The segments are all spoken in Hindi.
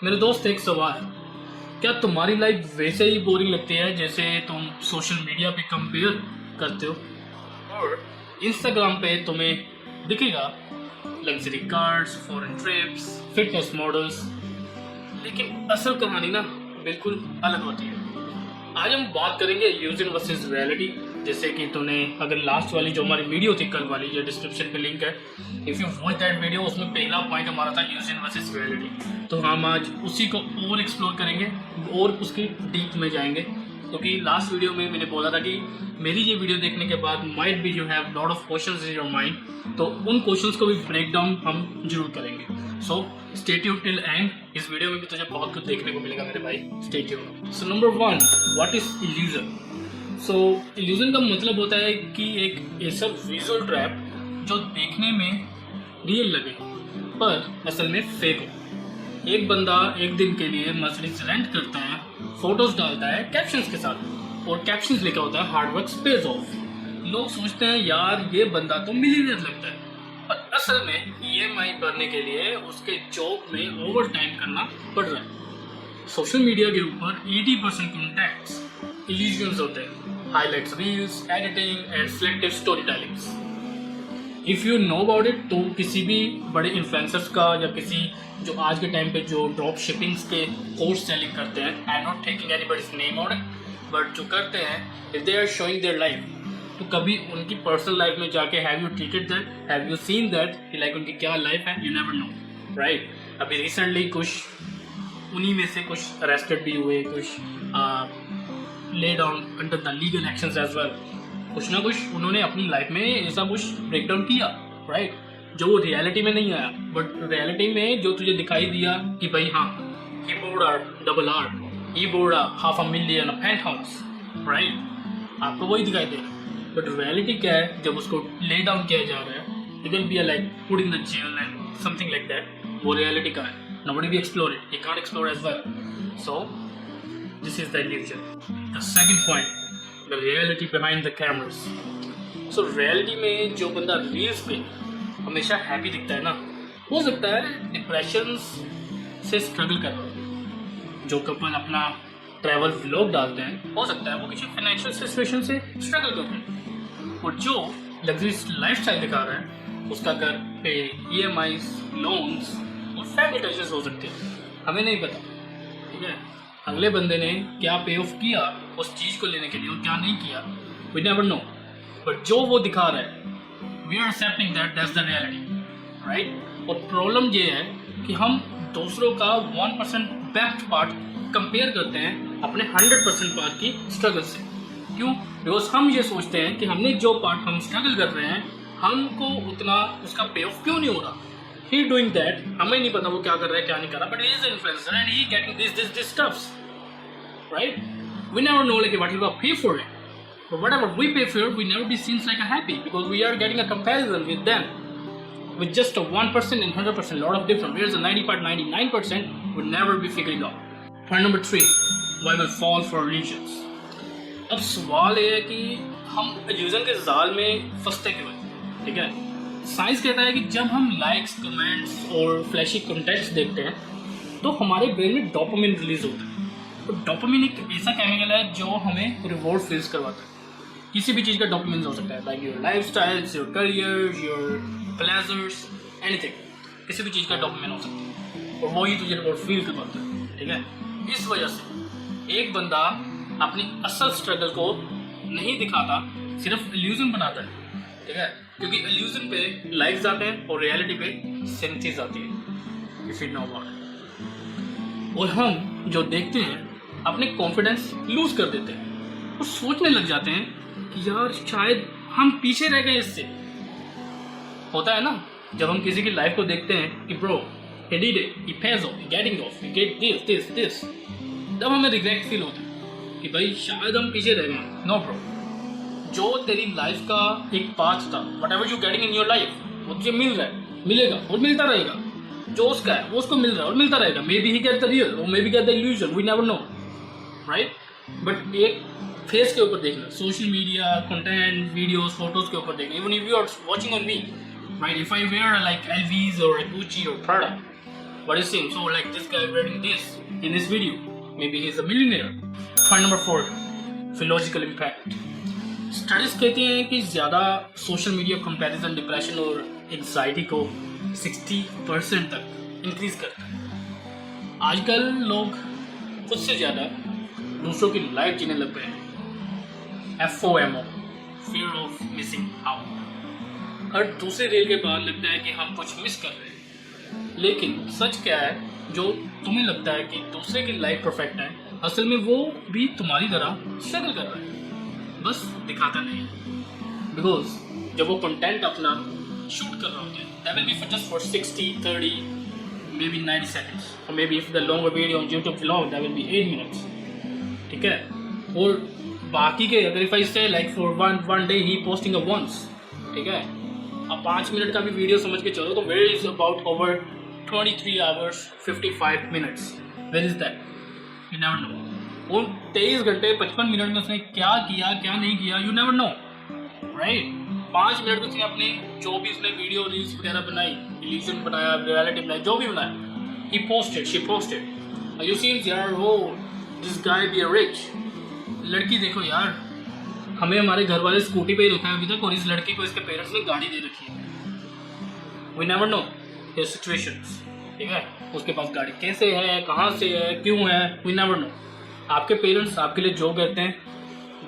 मेरे दोस्त, एक सवाल है। क्या तुम्हारी लाइफ वैसे ही बोरिंग लगती है जैसे तुम सोशल मीडिया पे कंपेयर करते हो? और इंस्टाग्राम पे तुम्हें दिखेगा luxury cars, foreign trips, fitness models, लेकिन असल कहानी ना बिल्कुल अलग होती है। आज हम बात करेंगे इल्यूजन वर्सेस रियलिटी। जैसे कि तुमने अगर लास्ट वाली जो हमारी वीडियो थी कल वाली, जो डिस्क्रिप्शन पे लिंक है, if you watch that video, उसमें पहला पॉइंट हमारा था इल्यूजन वर्सेस रियलिटी। तो हम आज उसी को और एक्सप्लोर करेंगे और उसकी डीप में जाएंगे, क्योंकि लास्ट वीडियो में मैंने बोला था कि मेरी ये वीडियो देखने के बाद might be you have lot of questions in your mind, तो उन क्वेश्चंस को भी ब्रेक डाउन हम जरूर करेंगे। So stay tuned till and. इस वीडियो में भी तुझे बहुत कुछ देखने को मिलेगा मेरे भाई, stay tuned. So number 1, what is illusion? So illusion का मतलब होता है कि एक ऐसा विजुअल ट्रैप जो देखने में रियल लगे पर असल में फेक हो। एक बंदा एक दिन के लिए मर्सिडीज रेंट करता है, फोटोज डालता है कैप्शंस के साथ, और कैप्शंस लिखा होता है हार्ड वर्क पेज ऑफ। लोग सोचते हैं यार ये बंदा तो मिलीनियर लगता है, पर असल में ईएमआई भरने के लिए उसके जॉब में ओवर टाइम करना पड़ रहा है। सोशल मीडिया के ऊपर 80% कॉन्टैक्ट्स इल्यूजन्स होते हैं, highlights reels, editing and selective story tellings. If you know about it, तो किसी भी बड़े इन्फ्लुएंसर्स का या किसी जो आज के टाइम पे जो ड्रॉप शिपिंग्स के कोर्स सेलिंग करते हैं, I am not taking anybody's name out, but जो करते हैं, if they are showing their life, तो कभी उनकी पर्सनल लाइफ में जाके have you treated that, have you seen that कि लाइक उनकी क्या लाइफ है? You never know, right? अभी रिसेंटली कुछ उन्हीं में से कुछ अरेस्टेड भी हुए, कुछ laid on under the legal actions as well। कुछ ना कुछ उन्होंने अपनी लाइफ में ऐसा कुछ ब्रेक डाउन किया, राइट? जो वो रियलिटी में नहीं आया, बट रियलिटी में जो तुझे दिखाई दिया कि भाई हाँ, he bought a double R, he bought a $500,000 a penthouse, right? आपको वही दिखाई दे रहा है, बट रियलिटी क्या है? जब उसको ले डाउन किया जा रहा है, it will be like put in the jail and something like that। वो रियलिटी का है, nobody will explore it, he can't explore as well। So this is the illusion। The second point, the reality behind the cameras। So reality में जो बंदा रील्स पे हमेशा हैप्पी दिखता है ना, हो सकता है डिप्रेशन से स्ट्रगल कर रहा हो। जो कपल अपना ट्रैवल व्लॉग डालते हैं, हो सकता है वो किसी फाइनेंशियल सिचुएशन से स्ट्रगल कर रहे हैं। और जो लग्जरी लाइफस्टाइल दिखा रहा है, उसका घर पे EMIs, लोन्स और फैमिली टचेस हो सकते हैं, हमें नहीं पता, ठीक है? अगले बंदे ने क्या पे ऑफ किया उस चीज़ को लेने के लिए और क्या नहीं किया, वी नेवर नो। बट जो वो दिखा रहा है, we are accepting that that's the reality, right? और प्रॉब्लम ये है कि हम दूसरों का 1% बेस्ट पार्ट कंपेयर करते हैं अपने 100% पार्ट की स्ट्रगल से। क्यों? बिकॉज हम ये सोचते हैं कि हमने जो पार्ट हम स्ट्रगल कर रहे हैं, हमको उतना उसका पे ऑफ क्यों नहीं हो रहा। He doing that, हमें नहीं पता वो क्या कर रहा है क्या नहीं कर रहा, but he is an influencer and he getting this stuffs, right? We never know like what he will pay for it, but whatever we pay for, we never be seems like a happy because we are getting a comparison with them, with just a 1% and 100%, lot of different. Whereas the 99% would never be figuring out. Point number 3, why we fall for illusions। अब सवाल ये है कि हम illusion के जाल में फंसते क्यों हैं, ठीक है? साइंस कहता है कि जब हम लाइक्स, कमेंट्स और फ्लैशी कंटेंट्स देखते हैं, तो हमारे ब्रेन में डोपामिन रिलीज होता है। तो डोपामिन एक ऐसा केमिकल है जो हमें रिवॉर्ड फील्स करवाता है। किसी भी चीज़ का डोपामिन हो सकता है, like your life styles, your career, your pleasures, anything. किसी भी चीज़ का डोपामिन हो सकता है और वही तुझे रिवॉर्ड फील करवाता है, ठीक है? इस वजह से एक बंदा अपनी असल स्ट्रगल को नहीं दिखाता, सिर्फ इल्यूजन बनाता है, ठीक है? क्योंकि इल्यूजन पे लाइक्स आते हैं और रियलिटी पे सिंपथीज आती है, if you know about it. और हम जो देखते हैं अपने कॉन्फिडेंस लूज कर देते हैं और सोचने लग जाते हैं कि यार शायद हम पीछे रह गए इससे। होता है ना, जब हम किसी की लाइफ को देखते हैं कि bro he did it, he pays off, he getting off, he get this, तब हमें रिग्रेट फील होता है कि भाई शायद हम पीछे रह गए। नो ब्रो, जो तेरी लाइफ का एक पाथ था, what ever you getting in your life, वो तुझे मिल रहा है, मिलेगा और मिलता रहेगा। जो उसका है वो उसको मिल रहा है और मिलता रहेगा। Maybe he get the real और maybe get the illusion, we never know, right? But एक फेस के ऊपर देखना, social media content, videos, photos के ऊपर देखना। Even if you are watching on me, right, if I wear like LVs और Gucci और Prada, What is seems? So like this guy wearing this in this video, maybe he's a millionaire. Point number 4, philosophical impact. Studies कहती हैं कि ज़्यादा सोशल मीडिया कंपैरिजन डिप्रेशन और एंग्जाइटी को 60% तक इंक्रीज करता है। आजकल लोग खुद से ज़्यादा दूसरों की लाइफ जीने लग गए हैं। FOMO, fear of missing out। हर दूसरे रील के बाद लगता है कि हम कुछ मिस कर रहे हैं, लेकिन सच क्या है? जो तुम्हें लगता है कि दूसरे की लाइफ परफेक्ट है, असल में वो भी तुम्हारी तरह स्ट्रगल कर रहा है, बस दिखाता नहीं है। बिकॉज जब वो कंटेंट अपना शूट कर रहा होता है, that will be for just for 60, 30, maybe 90 seconds, और maybe if the longer video on YouTube vlog that will be 8 minutes, ठीक है। और बाकी के अगर if I say like for one day ही पोस्टिंग अ वंस, ठीक है, अब 5 मिनट का भी वीडियो समझ के चलो तो where is about over 23 hours 55 minutes, where is that? You never know. वो 23 घंटे 55 मिनट में उसने क्या किया क्या नहीं किया, you never know, right. 5 minute में उसने अपनी जो भी उसने वीडियो रील्स वगैरह बनाई, इल्यूजन बनाया, रियलिटी बनाई, जो भी बनाया, he posted, she posted. You see यार वो this guy be a rich. लड़की देखो यार, हमें हमारे घर वाले स्कूटी पे ही रखा है अभी तक, और इस लड़की को इसके पेरेंट्स ने गाड़ी दे रखी है। We never know here situations, ठीक है। उसके पास गाड़ी कैसे है, कहाँ से है, क्यों है, वी नेवर नो। आपके पेरेंट्स आपके लिए जो कहते हैं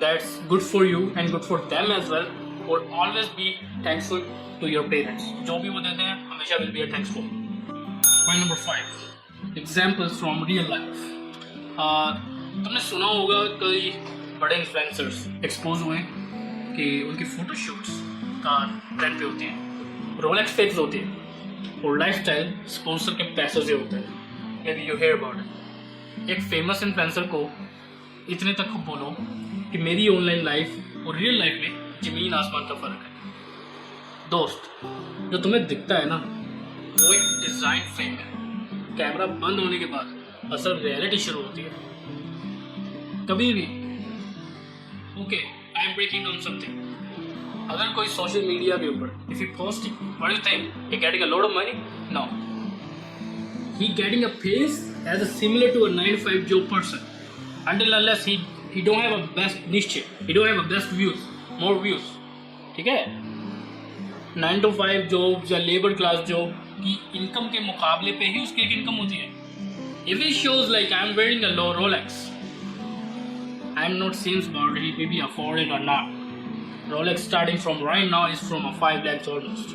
that's good for you and good for them as well, और always be thankful to your parents. जो भी वो देते हैं हमेशा will be thankful. Point number 5, examples from real life. तुमने सुना होगा कई बड़े इन्फ्लुएंसर्स एक्सपोज हुए कि उनकी फोटोशूट्स कार रेंट पे होती हैं, रोलेक्स टेप्स होती है, और लाइफस्टाइल स्पॉन्सर के पैसे से होता है। Maybe you hear about it. एक फेमस इन्फ्लुएंसर को इतने तक बोलो कि मेरी ऑनलाइन लाइफ और रियल लाइफ में ज़मीन आसमान का फ़र्क है। दोस्त, जो तुम्हें दिखता है ना, वो एक डिज़ाइन फ्रेम है। कैमरा बंद होने के बाद असल रियलिटी शुरू होती है। कभी भी okay, I am breaking down something. अगर कोई सोशल मीडिया के ऊपर if you posting, what do you think? He getting a lot of money? No, he getting a face as a similar to a 9 to 5 job person until unless he don't have a best niche, he don't have a best views, more views, ठीक है। 9 to 5 जॉब या लेबर क्लास जॉब की इनकम के मुकाबले पे ही उसकी एक इनकम होती है। if he shows like I'm wearing a low Rolex, I'm not serious about it, maybe afford it or not. Rolex starting from right now is from a 5 lakhs almost.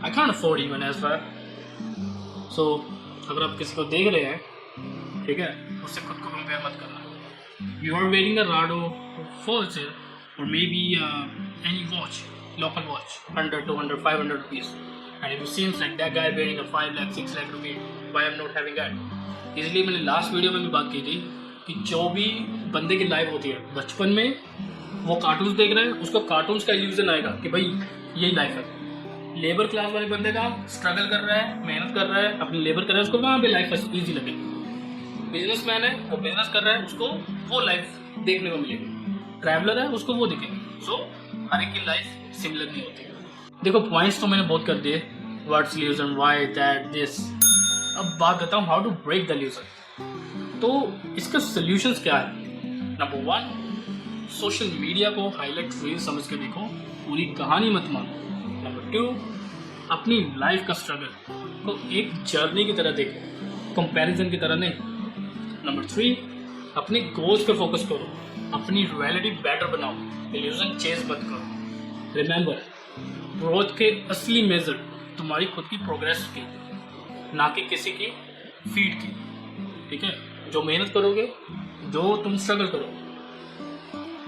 I can't afford even as well. So अगर आप किसी को देख रहे हैं, ठीक है, उससे खुद को कंपेयर मत करना। You are wearing a Rado Forger or maybe any watch, local watch, 100, 200, 500 rupees. And if it seems like that guy wearing a 5 lakh, 6 lakh rupees, why I'm not having that? इसलिए मैंने लास्ट वीडियो में भी बात की थी कि जो भी बंदे की लाइफ होती है, बचपन में वो कार्टून्स देख रहे हैं, उसको कार्टून्स का इल्यूजन आएगा कि भाई यही लाइफ है। लेबर क्लास वाले बंदे का स्ट्रगल कर रहा है, मेहनत कर रहा है, अपनी लेबर कर रहा है, उसको वहाँ पे लाइफ ईजी लगेगी। बिजनेसमैन है, वो बिजनेस कर रहा है, उसको वो लाइफ देखने को मिलेगी। ट्रैवलर है, उसको वो दिखेगी। सो हर एक की लाइफ सिमिलर नहीं होती। देखो, पॉइंट्स तो मैंने बहुत कर दिए, what's illusion, why, that, this. अब बात करता हूँ how to break the illusion. तो इसका सोल्यूशंस क्या है? नंबर 1, सोशल मीडिया को हाईलाइट रील समझ के देखो, पूरी कहानी मत मानो। नंबर 2, अपनी लाइफ का स्ट्रगल को एक जर्नी की तरह देखो, कंपैरिजन की तरह नहीं। नंबर 3, अपने गोल्स पे फोकस करो, अपनी रियलिटी बेटर बनाओ, इल्यूजन चेज मत करो। रिमेंबर, ग्रोथ के असली मेजर तुम्हारी खुद की प्रोग्रेस की, ना कि किसी की फीड की, ठीक है। जो मेहनत करोगे, जो तुम स्ट्रगल करो,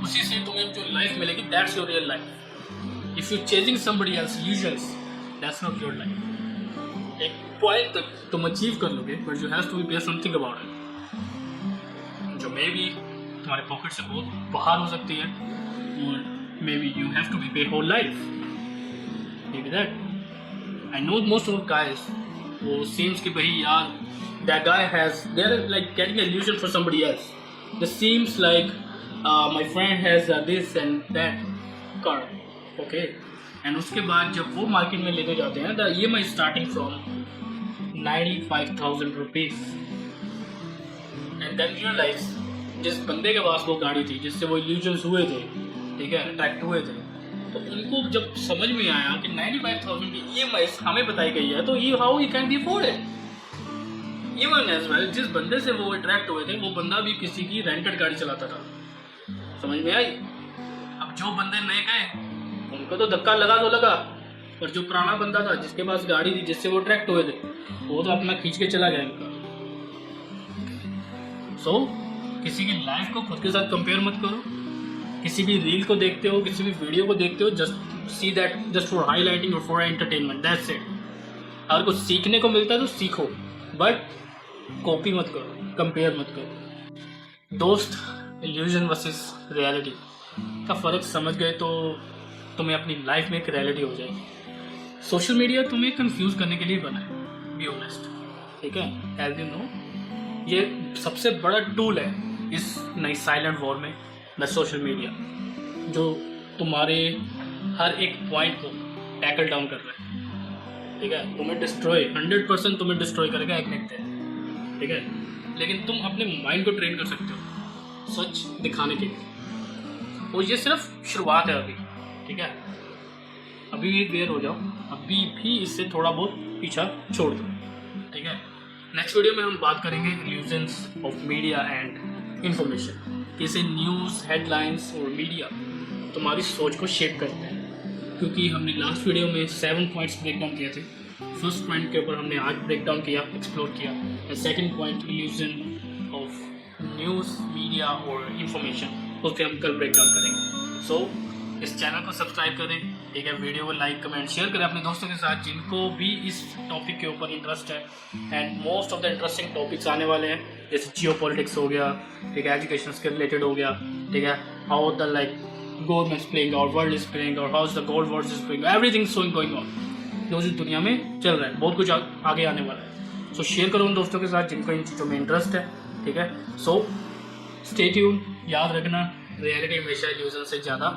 उसी से तुम्हें जो लाइफ मिलेगी, that's your real life. If you're chasing somebody else's illusions, that's not your life. एक पॉइंट तक तुम अचीव कर लोगे, but you have to be pay something about it, जो मे बी तुम्हारे पॉकेट से बहुत बाहर हो सकती है, और may be you have to be pay whole life. Maybe that. I know most of the guys who seems कि भाई यार that guy has, they're like getting an illusion for somebody else. This seems like my friend has this and that car. Okay, and उसके बाद जब वो मार्केट में लेके जाते हैं, the EMI starting from 95,000 rupees. And then realize, जिस बंदे के पास वो गाड़ी थी, जिससे वो इल्यूजन्स हुए थे, ठीक है, अट्रैक्ट हुए थे, तो उनको जब समझ में आया कि 95,000 की EMI हमें बताई गई है, तो ये how he can be afford it. Even as well, जिस बंदे से वो अट्रैक्ट हुए थे, वो बंदा भी किसी की रेंटेड गाड़ी चलाता था। समझ में आई? अब जो बंदे नए गए उनको तो धक्का लगा तो लगा, पर जो पुराना बंदा था, जिसके पास गाड़ी थी, जिससे वो अट्रैक्ट हुए थे, वो तो अपना खींच के चला गया इनका। सो किसी की लाइफ को खुद के साथ कंपेयर मत करो। किसी भी रील को देखते हो, किसी भी वीडियो को देखते हो, just see that just for highlighting और फॉर एंटरटेनमेंट, दैट्स इट। अगर कुछ सीखने को मिलता है तो सीखो, बट कॉपी मत करो, कंपेयर मत करो। दोस्त, इल्यूजन वर्सेस रियलिटी का फ़र्क समझ गए तो तुम्हें अपनी लाइफ में एक रियलिटी हो जाएगी। सोशल मीडिया तुम्हें कंफ्यूज करने के लिए बना है, बी ऑनेस्ट, ठीक है। एज यू नो, ये सबसे बड़ा टूल है इस नई साइलेंट वॉर में, द सोशल मीडिया, जो तुम्हारे हर एक पॉइंट को टैकल डाउन कर रहा है, ठीक है। तुम्हें डिस्ट्रॉय 100% तुम्हें डिस्ट्रॉय करेगा एक नेक पे, ठीक है। लेकिन तुम अपने माइंड को ट्रेन कर सकते हो सच दिखाने के लिए, और ये सिर्फ शुरुआत है अभी, ठीक है। अभी भी वेयर हो जाओ, अभी भी इससे थोड़ा बहुत पीछा छोड़ दो, ठीक है। नेक्स्ट वीडियो में हम बात करेंगे illusions of media and information, कैसे न्यूज़, हेडलाइंस और मीडिया तुम्हारी सोच को शेप करते हैं। क्योंकि हमने लास्ट वीडियो में 7 पॉइंट्स ब्रेक डाउन किए थे। फर्स्ट पॉइंट के ऊपर हमने आज ब्रेक डाउन किया, एक्सप्लोर किया। And second point, illusion of news, media और इंफॉर्मेशन, उस पर हम कल ब्रेक डाउन करेंगे। सो इस चैनल को सब्सक्राइब करें, ठीक है। वीडियो को लाइक, कमेंट, शेयर करें अपने दोस्तों के साथ जिनको भी इस टॉपिक के ऊपर इंटरेस्ट है। And most of the interesting topics आने वाले हैं, जैसे जियो पॉलिटिक्स हो गया, ठीक है, एजुकेशन के रिलेटेड हो गया, ठीक है, how the like government playing out, world is playing out, how is the gold war is playing, everything sowing going on, जो जो दुनिया में चल रहा है, बहुत कुछ आगे आने वाला है। सो शेयर करो उन दोस्तों के साथ जिनको इन चीज़ों में इंटरेस्ट है, ठीक है। सो स्टे ट्यून, याद रखना, रियलिटी हमेशा इल्यूजन से ज़्यादा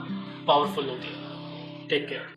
पावरफुल होती है। Take care.